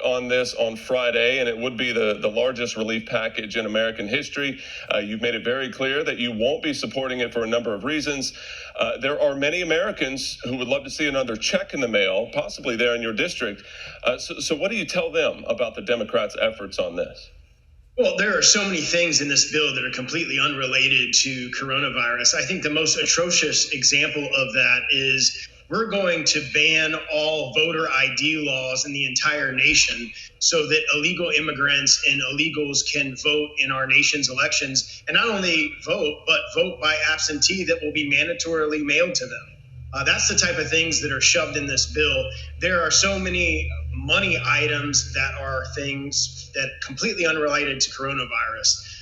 on this on Friday, and it would be the largest relief package in American history. You've made it very clear that you won't be supporting it for a number of reasons. There are many Americans who would love to see another check in the mail, possibly there in your district. So what do you tell them about the Democrats' efforts on this? Well, there are so many things in this bill that are completely unrelated to coronavirus. I think the most atrocious example of that is we're going to ban all voter ID laws in the entire nation so that illegal immigrants and illegals can vote in our nation's elections, and not only vote, but vote by absentee that will be mandatorily mailed to them. That's the type of things that are shoved in this bill. There are so many money items that are things that completely unrelated to coronavirus.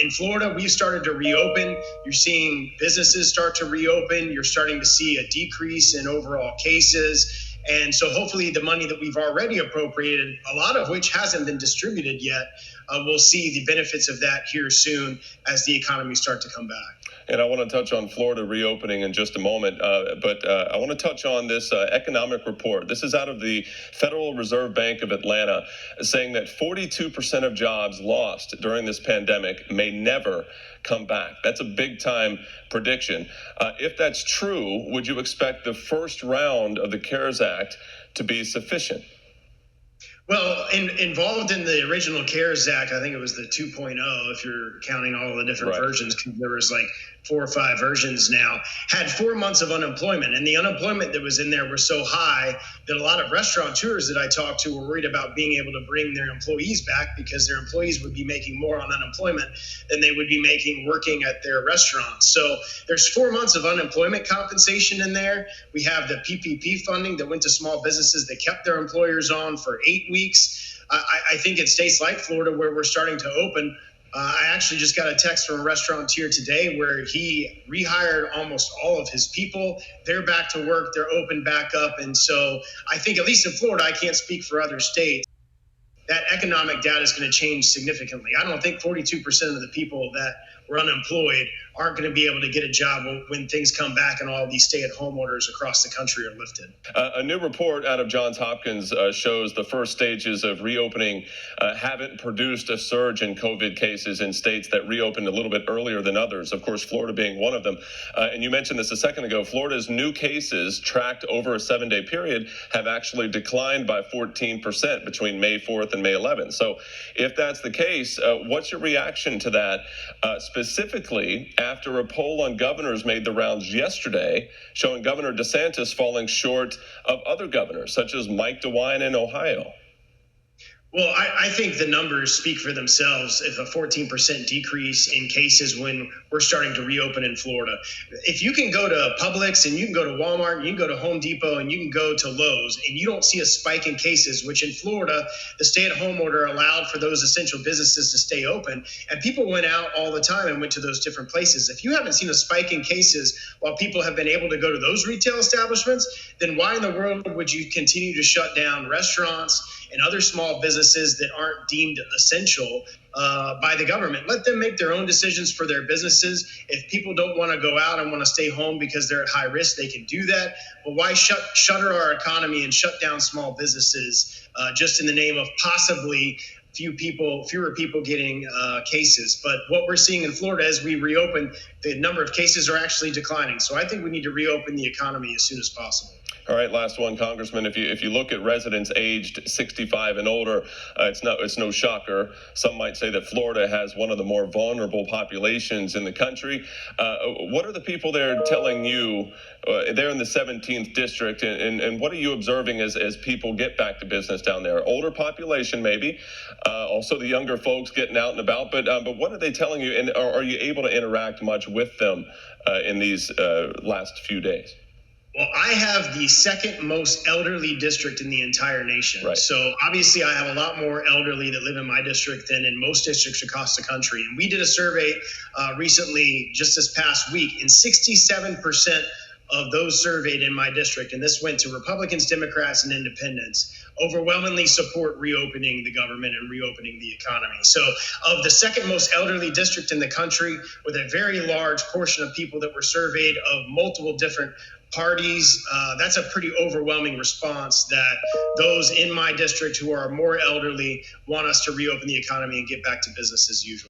In Florida, we've started to reopen. You're seeing businesses start to reopen. You're starting to see a decrease in overall cases. And so hopefully the money that we've already appropriated, a lot of which hasn't been distributed yet, we'll see the benefits of that here soon as the economy starts to come back. And I want to touch on Florida reopening in just a moment, but I want to touch on this economic report. This is out of the Federal Reserve Bank of Atlanta, saying that 42% of jobs lost during this pandemic may never come back. That's a big-time prediction. If that's true, would you expect the first round of the CARES Act to be sufficient? Well, involved in the original CARES Act, I think it was the 2.0, if you're counting all the different versions, because there was like 4 or 5 versions now, had 4 months of unemployment. And the unemployment that was in there was so high that a lot of restaurateurs that I talked to were worried about being able to bring their employees back because their employees would be making more on unemployment than they would be making working at their restaurants. So there's 4 months of unemployment compensation in there. We have the PPP funding that went to small businesses that kept their employers on for 8 weeks. I think in states like Florida where we're starting to open, I actually just got a text from a restaurateur today where he rehired almost all of his people. They're back to work. They're open back up. And so I think, at least in Florida, I can't speak for other states, that economic data is going to change significantly. I don't think 42% of the people that were unemployed aren't going to be able to get a job when things come back and all these stay-at-home orders across the country are lifted. A new report out of Johns Hopkins shows the first stages of reopening haven't produced a surge in COVID cases in states that reopened a little bit earlier than others, of course, Florida being one of them. And you mentioned this a second ago. Florida's new cases tracked over a 7-day period have actually declined by 14% between May 4th and May 11th. So if that's the case, what's your reaction to that, specifically after a poll on governors made the rounds yesterday showing Governor DeSantis falling short of other governors, such as Mike DeWine in Ohio? Well, I think the numbers speak for themselves. If a 14% decrease in cases when we're starting to reopen in Florida, if you can go to Publix and you can go to Walmart and you can go to Home Depot and you can go to Lowe's and you don't see a spike in cases, which in Florida, the stay-at-home order allowed for those essential businesses to stay open, and people went out all the time and went to those different places. If you haven't seen a spike in cases while people have been able to go to those retail establishments, then why in the world would you continue to shut down restaurants and other small businesses that aren't deemed essential by the government? Let them make their own decisions for their businesses. If people don't want to go out and want to stay home because they're at high risk, they can do that. But why shutter our economy and shut down small businesses just in the name of possibly fewer people getting cases? But what we're seeing in Florida as we reopen, the number of cases are actually declining. So I think we need to reopen the economy as soon as possible. All right, last one, Congressman. If you look at residents aged 65 and older, it's no shocker. Some might say that Florida has one of the more vulnerable populations in the country. What are the people there telling you? They're in the 17th district, and what are you observing as people get back to business down there? Older population, maybe. Also, the younger folks getting out and about. But what are they telling you? And are you able to interact much with them in these last few days? Well, I have the second most elderly district in the entire nation. Right. So obviously I have a lot more elderly that live in my district than in most districts across the country. And we did a survey recently, just this past week, and 67% of those surveyed in my district, and this went to Republicans, Democrats, and independents, overwhelmingly support reopening the government and reopening the economy. So of the second most elderly district in the country, with a very large portion of people that were surveyed of multiple different parties. That's a pretty overwhelming response that those in my district who are more elderly want us to reopen the economy and get back to business as usual.